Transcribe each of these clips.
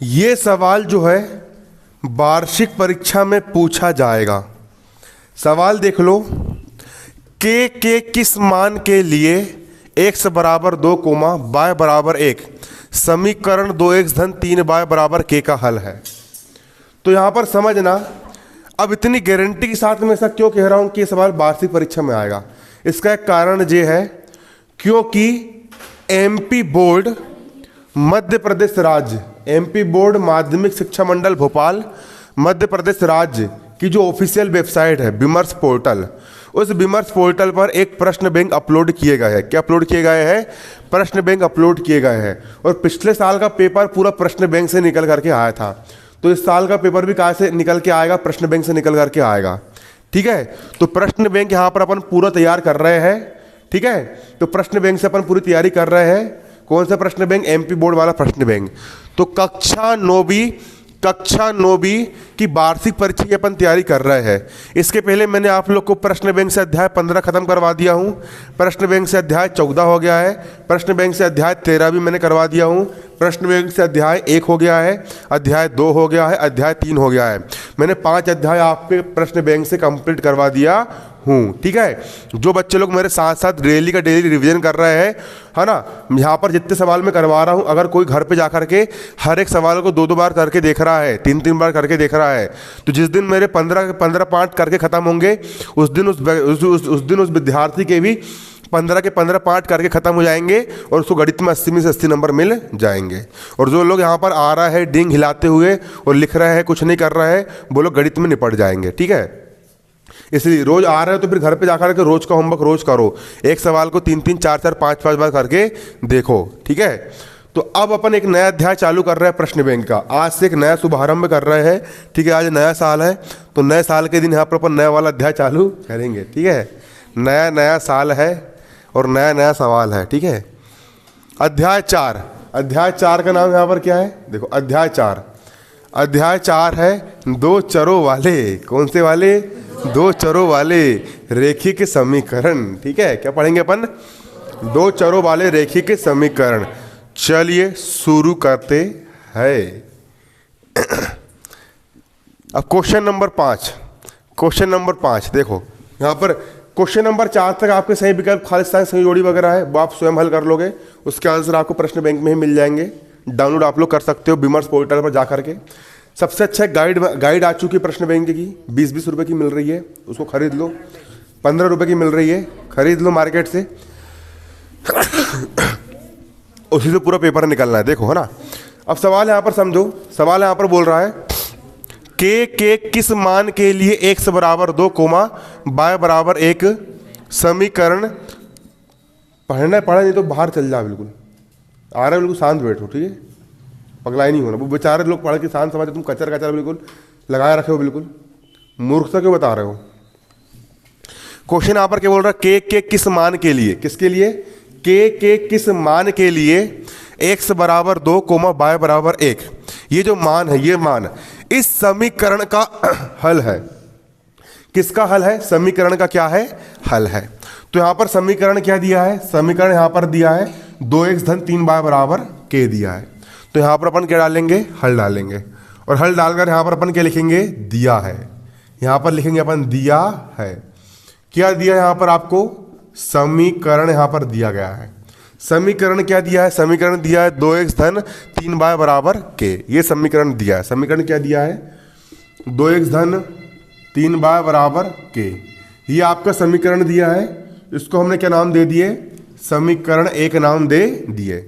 ये सवाल जो है वार्षिक परीक्षा में पूछा जाएगा। सवाल देख लो, के किस मान के लिए x बराबर 2 कोमा y बराबर 1 समीकरण 2x धन 3y बराबर k का हल है। तो यहाँ पर समझना, अब इतनी गारंटी के साथ में ऐसा क्यों कह रहा हूँ कि ये सवाल वार्षिक परीक्षा में आएगा। इसका एक कारण ये है क्योंकि एमपी बोर्ड मध्य प्रदेश राज्य, एमपी बोर्ड माध्यमिक शिक्षा मंडल भोपाल मध्य प्रदेश राज्य की जो ऑफिशियल वेबसाइट है विमर्श पोर्टल, उस विमर्श पोर्टल पर एक प्रश्न बैंक अपलोड किए गए हैं। क्या अपलोड किए गए हैं? प्रश्न बैंक अपलोड किए गए हैं। और पिछले साल का पेपर पूरा प्रश्न बैंक से निकल करके आया था, तो इस साल का पेपर भी कहाँ से निकल के आएगा? प्रश्न बैंक से निकल करके आएगा। ठीक है, तो प्रश्न बैंक यहाँ पर अपन पूरा तैयार कर रहे हैं। ठीक है, तो प्रश्न बैंक से अपन पूरी तैयारी कर रहे हैं। कौन सा प्रश्न बैंक? एमपी बोर्ड वाला प्रश्न बैंक। तो कक्षा नौवीं की वार्षिक परीक्षा की अपन तैयारी कर रहे हैं। इसके पहले मैंने आप लोग को प्रश्न बैंक से अध्याय 15 खत्म करवा दिया हूँ, प्रश्न बैंक से अध्याय 14 हो गया है, प्रश्न बैंक से अध्याय 13 भी मैंने करवा दिया हूँ, प्रश्न बैंक से अध्याय 1 हो गया है, अध्याय 2 हो गया है, अध्याय 3 हो गया है। मैंने 5 अध्याय आपके प्रश्न बैंक से कंप्लीट करवा दिया हूँ। ठीक है, जो बच्चे लोग मेरे साथ साथ डेली का डेली रिवीजन कर रहे हैं, है ना, यहाँ पर जितने सवाल मैं करवा रहा हूँ, अगर कोई घर पे जा करके हर एक सवाल को 2-2 बार करके देख रहा है, 3-3 बार करके देख रहा है, तो जिस दिन मेरे 15 पार्ट करके ख़त्म होंगे उस दिन उस विद्यार्थी के भी 15 के 15 पार्ट करके ख़त्म हो जाएंगे और उसको गणित में 80 में से 80 नंबर मिल जाएंगे। और जो लोग यहाँ पर आ रहा है डींग हिलाते हुए और लिख रहे हैं, कुछ नहीं कर रहे हैं, वो लोग गणित में निपट जाएंगे। ठीक है, इसलिए रोज आ रहे हो तो फिर घर पे जाकर के रोज का होमवर्क रोज करो, एक सवाल को 3-3, 4-4, 5-5 बार करके देखो। ठीक है, तो अब अपन एक नया अध्याय चालू कर रहे हैं प्रश्न बैंक का। आज से एक नया शुभारंभ कर रहे हैं। ठीक है, आज नया साल है, तो नए साल के दिन यहाँ पर अपन नया वाला अध्याय चालू करेंगे। ठीक है, नया साल है और नया सवाल है। ठीक है, अध्याय 4 का नाम यहाँ पर क्या है? देखो, अध्याय 4 है 2 चरों वाले। कौन से वाले? 2 चरों वाले रेखीय समीकरण। ठीक है, क्या पढ़ेंगे अपन? 2 चरों वाले रेखीय समीकरण। चलिए शुरू करते हैं। अब क्वेश्चन नंबर 5 देखो, यहाँ पर क्वेश्चन नंबर 4 तक आपके सही विकल्प, खालिस्तान, सही जोड़ी वगैरह है, वो आप स्वयं हल कर लोगे। उसके आंसर आपको प्रश्न बैंक में ही मिल जाएंगे। डाउनलोड आप लोग कर सकते हो विमर्श पोर्टल पर जा करके। सबसे अच्छा गाइड आ चुकी है प्रश्न बैंक की, 20-20 रुपये की मिल रही है, उसको खरीद लो। 15 रुपये की मिल रही है, खरीद लो मार्केट से। उसी से पूरा पेपर निकलना है, देखो, है ना। अब सवाल यहाँ पर समझो, सवाल यहाँ पर बोल रहा है के किस मान के लिए x बराबर 2 कोमा y बराबर 1 समीकरण। पढ़ना नहीं तो बाहर चल जा, बिल्कुल आ रहा है, बिल्कुल शांत बैठो। ठीक है, पगलाई नहीं होना। वो बेचारे लोग पढ़ के शांत समझते, तुम कचर बिल्कुल लगाए रखे हो, बिल्कुल मूर्खता क्यों बता रहे हो। क्वेश्चन यहाँ पर क्या बोल रहा है? के किस मान के लिए, किसके लिए? के किस मान के लिए x बराबर 2 कोमा y बराबर 1, ये जो मान है, ये मान इस समीकरण का हल है। किसका हल है? समीकरण का क्या है? हल है। तो यहाँ पर समीकरण क्या दिया है? समीकरण यहाँ पर दिया है 2x धन 3y बराबर k दिया है। तो यहाँ पर अपन क्या डालेंगे? हल डालेंगे। और हल डालकर यहाँ पर अपन क्या लिखेंगे? दिया है। यहाँ पर लिखेंगे अपन दिया है। क्या दिया है यहाँ पर आपको? समीकरण यहाँ पर दिया गया है। समीकरण क्या दिया है? समीकरण दिया है 2x धन 3y बराबर k। ये समीकरण दिया है। समीकरण क्या दिया है? 2x धन 3y बराबर k। ये आपका समीकरण दिया है। इसको हमने क्या नाम दे दिए? समीकरण 1 नाम दे दिए।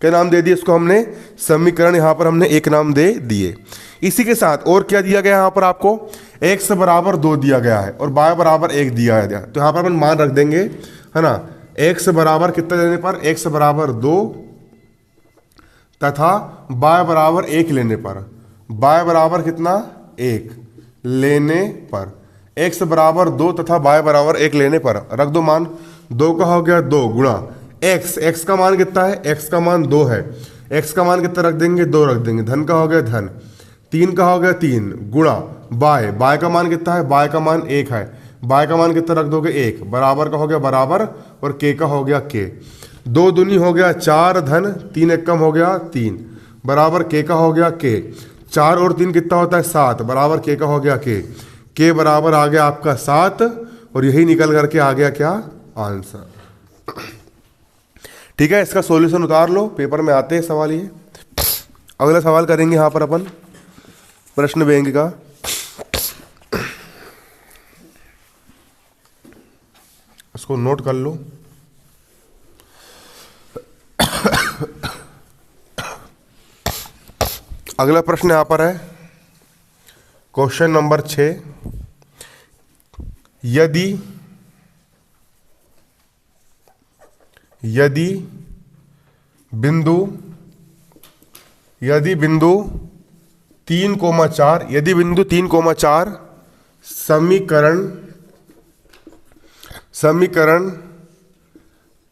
क्या नाम दे दिए इसको हमने? समीकरण यहाँ पर हमने 1 नाम दे दिए। इसी के साथ और क्या दिया गया यहाँ पर आपको? x बराबर 2 दिया गया है और y बराबर 1 दिया है। तो यहाँ पर अपन मान रख देंगे, है ना। x बराबर कितना लेने पर? x बराबर 2 तथा y बराबर 1 लेने पर, y बराबर कितना? 1 लेने पर, x बराबर 2 तथा y बराबर 1 लेने पर रख दो मान। 2 का हो गया 2 गुणा x का मान कितना है? x का मान 2 है। x का मान कितना रख देंगे? 2 रख देंगे। धन का हो गया धन, 3 का हो गया 3 गुणा y का मान कितना है? y का मान 1 है। y का मान कितना रख दोगे? 1। बराबर का हो गया बराबर और k का हो गया k। 2 दूनी हो गया 4 धन 3 एकम हो गया 3 बराबर के का हो गया के, 4 और 3 कितना होता है 7, बराबर के का हो गया के बराबर आ गया आपका 7, और यही निकल करके आ गया क्या आंसर। ठीक है, इसका सॉल्यूशन उतार लो, पेपर में आते हैं सवाल ये। अगला सवाल करेंगे यहाँ पर अपन प्रश्न बैंक का। इसको नोट कर लो। अगला प्रश्न यहां पर है क्वेश्चन नंबर 6। यदि बिंदु 3,4 यदि बिंदु 3,4 समीकरण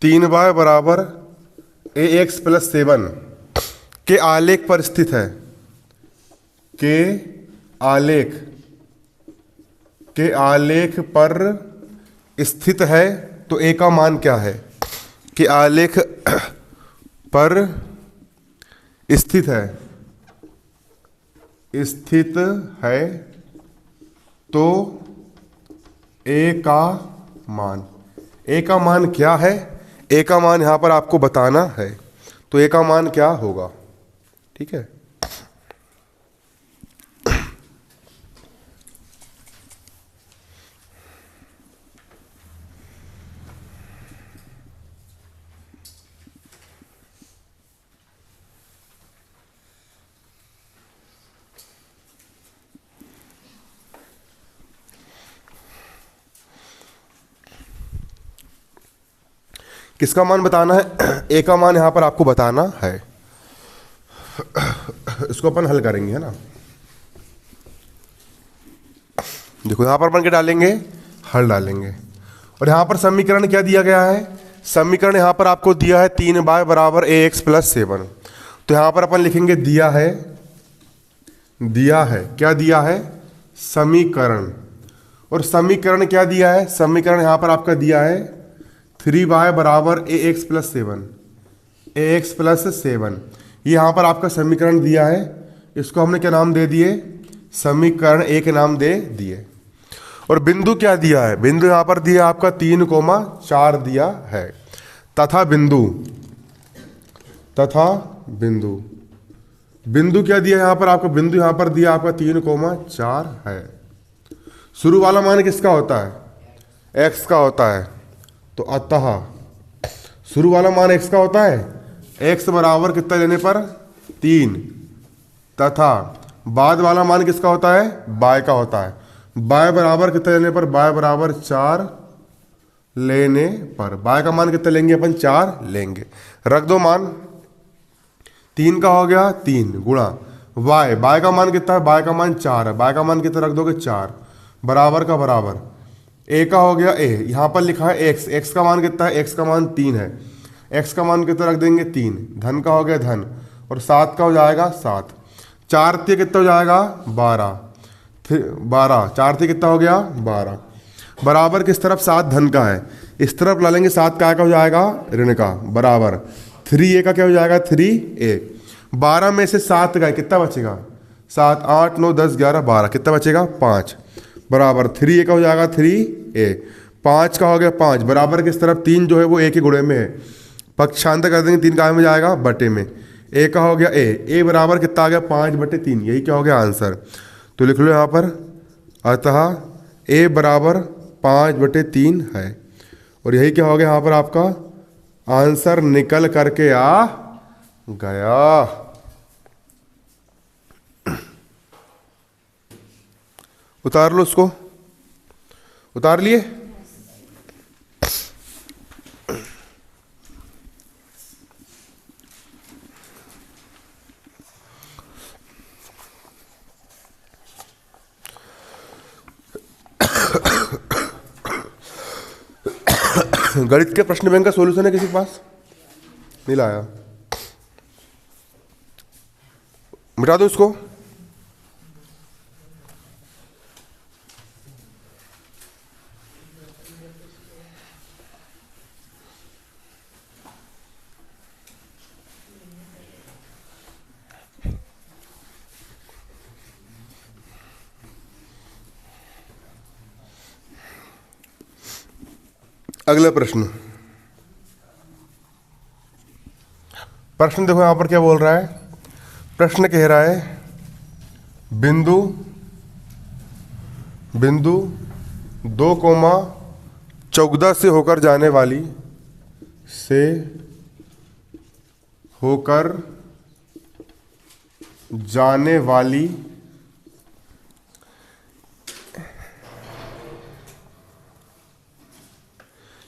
3y बराबर ax प्लस 7 के आलेख पर स्थित है, के आलेख पर स्थित है, तो a का मान क्या है? के आलेख पर स्थित है तो a का मान क्या है? a का मान यहां पर आपको बताना है, तो a का मान क्या होगा? ठीक है, किसका मान बताना है? a का मान यहां पर आपको बताना है। इसको अपन हल करेंगे, है ना। देखो यहां पर अपन क्या डालेंगे? हल डालेंगे। और यहां पर समीकरण क्या दिया गया है? समीकरण यहां पर आपको दिया है 3y बराबर ax प्लस 7। तो यहां पर अपन लिखेंगे दिया है क्या दिया है? समीकरण। और समीकरण क्या दिया है? समीकरण यहां पर आपका दिया है 3y बराबर ax प्लस 7 ये यहाँ पर आपका समीकरण दिया है। इसको हमने क्या नाम दे दिए? समीकरण ए के नाम दे दिए। और बिंदु क्या दिया है? बिंदु यहाँ पर दिया आपका 3,4 दिया है, तथा बिंदु क्या दिया यहाँ पर आपका? बिंदु यहाँ पर दिया आपका 3,4 है। शुरू वाला मान किसका होता है? x का होता है। तो अतः शुरू वाला मान x का होता है, x बराबर कितना लेने पर 3, तथा बाद वाला मान किसका होता है? y का होता है। y बराबर कितना लेने पर? y बराबर 4 लेने पर। y का मान कितना लेंगे अपन? 4 लेंगे। रख दो मान, 3 का हो गया 3 गुणा y का मान कितना है? y का मान 4 है। y का मान कितना रख दोगे? 4 बराबर का बराबर a का हो गया a, यहाँ पर लिखा है x का मान कितना है? x का मान 3 है। x का मान कितना रख देंगे? 3। धन का हो गया धन, और 7 का हो जाएगा 7। 4 से कितना हो जाएगा? 12। 4 से कितना हो गया? 12। बराबर किस तरफ? 7 धन का है, इस तरफ ला लेंगे 7 का हो जाएगा ऋण का, बराबर 3a का क्या हो जाएगा? 3a। 12 में से 7 गए, कितना बचेगा? 7, 8, 9, 10, 11, 12, कितना बचेगा? 5, बराबर 3a का हो जाएगा 3a। 5 का हो गया 5, बराबर किस तरफ? 3 जो है वो a के गुणे में है, पक्षांतर कर देंगे, 3 का में जाएगा बटे में। a का हो गया a बराबर कितना आ गया? 5/3। यही क्या हो गया? आंसर। तो लिख लो यहाँ पर, अतः a बराबर 5/3 है। और यही क्या हो गया यहाँ पर आपका आंसर निकल करके आ गया। उतार लो उसको, उतार लिए? गणित के प्रश्न बैंक का सॉल्यूशन है किसी के पास? नहीं लाया? मिटा दो इसको। अगला प्रश्न, प्रश्न देखो यहां पर क्या बोल रहा है। प्रश्न कह रहा है बिंदु 2,14 से होकर जाने वाली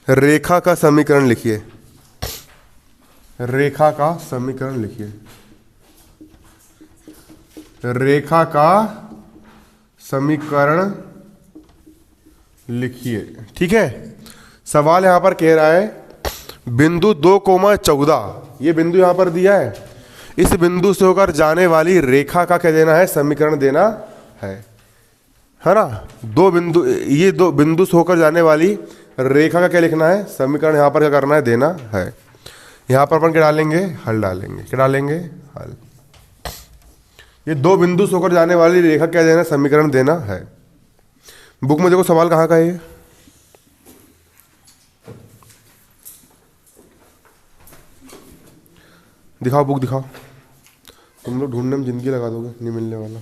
रेखा का समीकरण लिखिए। रेखा का समीकरण लिखिए। रेखा का समीकरण लिखिए। ठीक है, सवाल यहां पर कह रहा है बिंदु 2,14, ये बिंदु यहां पर दिया है, इस बिंदु से होकर जाने वाली रेखा का क्या देना है, समीकरण देना है ना। दो बिंदु, ये दो बिंदु से होकर जाने वाली रेखा का क्या लिखना है, समीकरण यहां पर क्या करना है, देना है। यहां पर अपन क्या डालेंगे, हल डालेंगे। क्या डालेंगे, हल। ये दो बिंदु से होकर जाने वाली रेखा क्या देना, समीकरण देना है। बुक में देखो सवाल कहाँ का है ये, दिखाओ बुक दिखाओ। तुम लोग ढूंढने में जिंदगी लगा दोगे, नहीं मिलने वाला।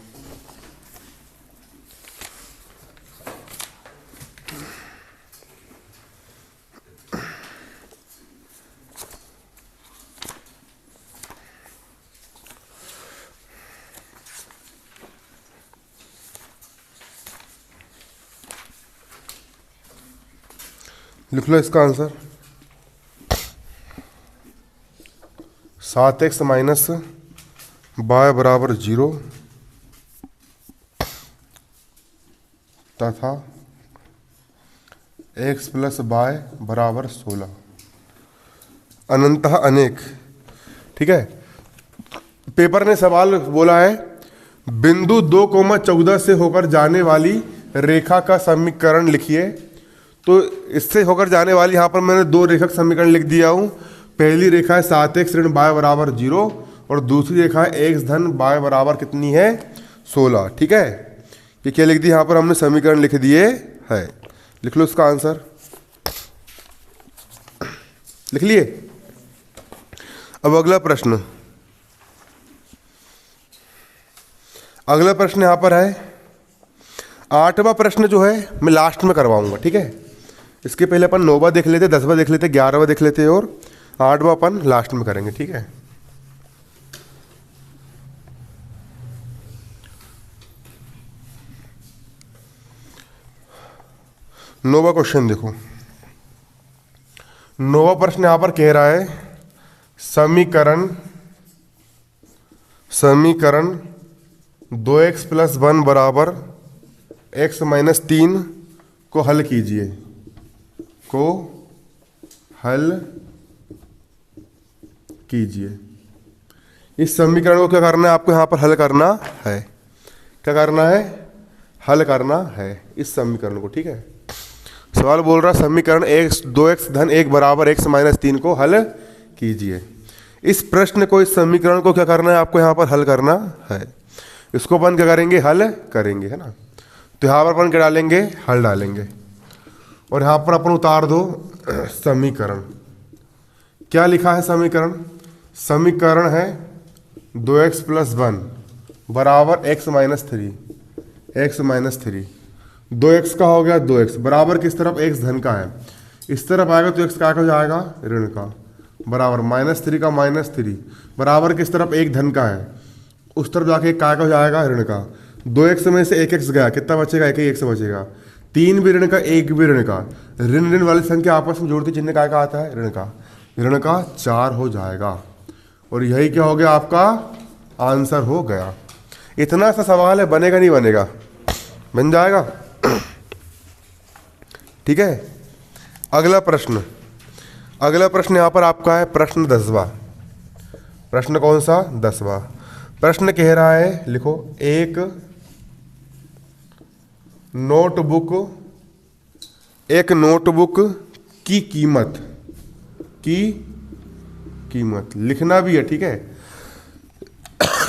लिख लो इसका आंसर, 7x माइनस y बराबर 0 तथा x प्लस y बराबर 16 अनंतः अनेक। ठीक है, पेपर ने सवाल बोला है बिंदु 2,14 से होकर जाने वाली रेखा का समीकरण लिखिए। तो इससे होकर जाने वाली यहाँ पर मैंने दो रेखा का समीकरण लिख दिया हूँ। पहली रेखा है 7x ऋण y बराबर 0 और दूसरी रेखा है x धन y बराबर कितनी है, 16। ठीक है, ये क्या लिख दी यहाँ पर हमने, समीकरण लिख दिए है। लिख लो इसका आंसर, लिख लिए। अब अगला प्रश्न, अगला प्रश्न यहाँ पर है 8वां प्रश्न जो है मैं लास्ट में करवाऊंगा। ठीक है, इसके पहले अपन 9वां देख लेते, 10वां देख लेते, 11वां देख लेते और 8वां अपन लास्ट में करेंगे। ठीक है, नौवां क्वेश्चन देखो। 9वां प्रश्न यहां पर कह रहा है समीकरण 2x प्लस 1 बराबर x माइनस 3 को हल कीजिए। इस समीकरण को क्या करना है आपको, यहाँ पर हल करना है। क्या करना है, हल करना है इस समीकरण को। ठीक है, सवाल बोल रहा है समीकरण 2x धन 1 बराबर x माइनस 3 को हल कीजिए। इस प्रश्न को, इस समीकरण को क्या करना है आपको, यहाँ पर हल करना है। इसको अपन क्या करेंगे, हल करेंगे, है ना। तो यहाँ पर अपन क्या डालेंगे, हल डालेंगे और यहाँ पर अपन उतार दो समीकरण। क्या लिखा है समीकरण, समीकरण है 2x प्लस 1 बराबर x minus 3, x minus 3। 2x का हो गया 2x बराबर किस तरफ, x धन का है, इस तरफ आएगा तो x का हो जाएगा ऋण का, बराबर -3 का -3 बराबर किस तरफ, 1 धन का है, उस तरफ जाके का हो जाएगा ऋण का। 2x में से 1x गया, कितना बचेगा, 1 ही x बचेगा। 3 भी ऋण का, 1 भी ऋण का, ऋण ऋण वाली संख्या आपस में जोड़ती चिन्ह का आता है, ऋण का 4 हो जाएगा। और यही क्या हो गया, आपका आंसर हो गया। इतना सा सवाल है, बनेगा नहीं बनेगा, बन जाएगा। ठीक है, अगला प्रश्न, अगला प्रश्न यहां पर आपका है प्रश्न 10वां। प्रश्न कौन सा, 10वां। प्रश्न कह रहा है, लिखो, एक नोटबुक की कीमत लिखना भी है। ठीक है,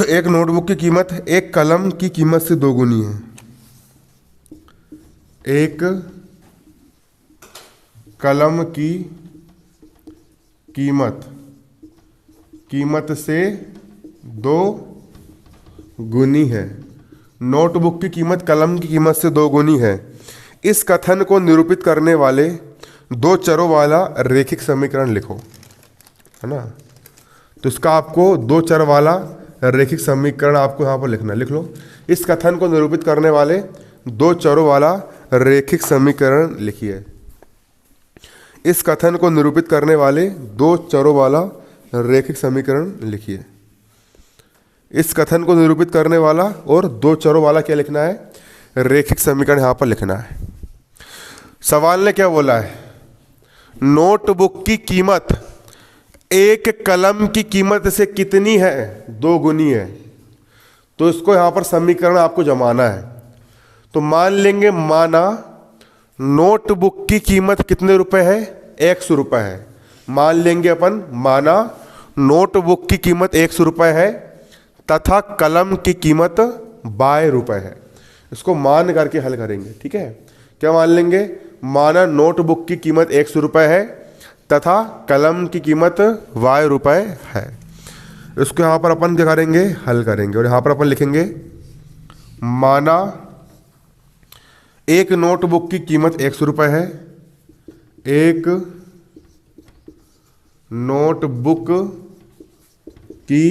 एक नोटबुक की कीमत एक कलम की कीमत से दोगुनी है। एक कलम की कीमत से 2 गुनी है। नोटबुक की कीमत कलम की कीमत से 2 गुनी है। इस कथन को निरूपित करने वाले 2 चरों वाला रैखिक समीकरण लिखो, है ना। तो इसका आपको 2 चर वाला रैखिक समीकरण आपको यहाँ पर लिखना है। लिख लो, इस कथन को निरूपित करने वाले 2 चरों वाला रैखिक समीकरण लिखिए। इस कथन को निरूपित करने वाले 2 चरों वाला रैखिक समीकरण लिखिए। इस कथन को निरूपित करने वाला और 2 चरों वाला क्या लिखना है, रैखिक समीकरण यहाँ पर लिखना है। सवाल ने क्या बोला है, नोटबुक की कीमत एक कलम की कीमत से कितनी है, 2 गुनी है। तो इसको यहाँ पर समीकरण आपको जमाना है। तो मान लेंगे, माना नोटबुक की कीमत कितने रुपए है, 100 रुपये है। मान लेंगे अपन, माना नोटबुक की कीमत 100 रुपये है तथा कलम की कीमत 22 रुपये है। इसको मान करके हल करेंगे, ठीक है। क्या मान लेंगे, माना नोटबुक की कीमत 100 रुपये है तथा कलम की कीमत 22 रुपये है। इसको यहाँ पर अपन क्या करेंगे, हल करेंगे। और यहाँ पर अपन लिखेंगे, माना एक नोटबुक की कीमत 100 रुपये है, एक नोटबुक की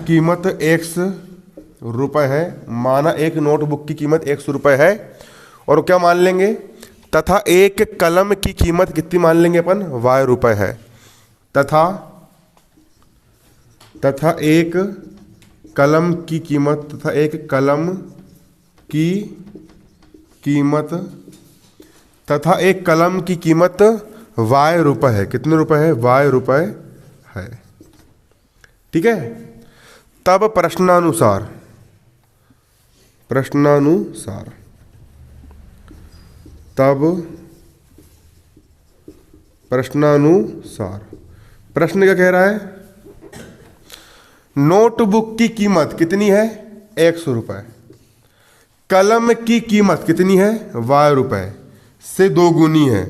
कीमत 100 रुपये है। माना एक नोटबुक की कीमत 100 रुपये है। और क्या मान लेंगे, तथा एक कलम की कीमत कितनी मान लेंगे अपन, 22 रुपये है। तथा एक कलम की कीमत, तथा एक कलम की कीमत, तथा एक कलम की कीमत 22 रुपये है। कितने रुपए है, 22 रुपये है, ठीक है। तब प्रश्नानुसार प्रश्न क्या कह रहा है, नोटबुक की कीमत कितनी है, 100 रुपये। कलम की कीमत कितनी है, 22 रुपये से 2 गुनी है।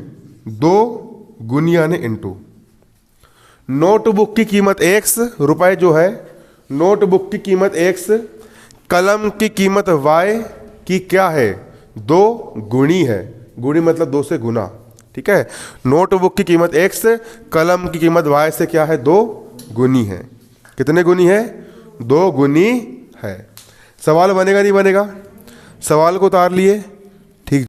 2 गुनी यानी इंटू। नोटबुक की कीमत 100 रुपये जो है, नोटबुक की कीमत 100, कलम की कीमत y की क्या है, 2 गुनी है। गुणी मतलब 2 से गुना, ठीक है। नोटबुक की कीमत 100, कलम की कीमत y से क्या है, 2 गुनी है। कितने गुनी है, 2 गुनी है। सवाल बनेगा नहीं बनेगा, सवाल को उतार लिए।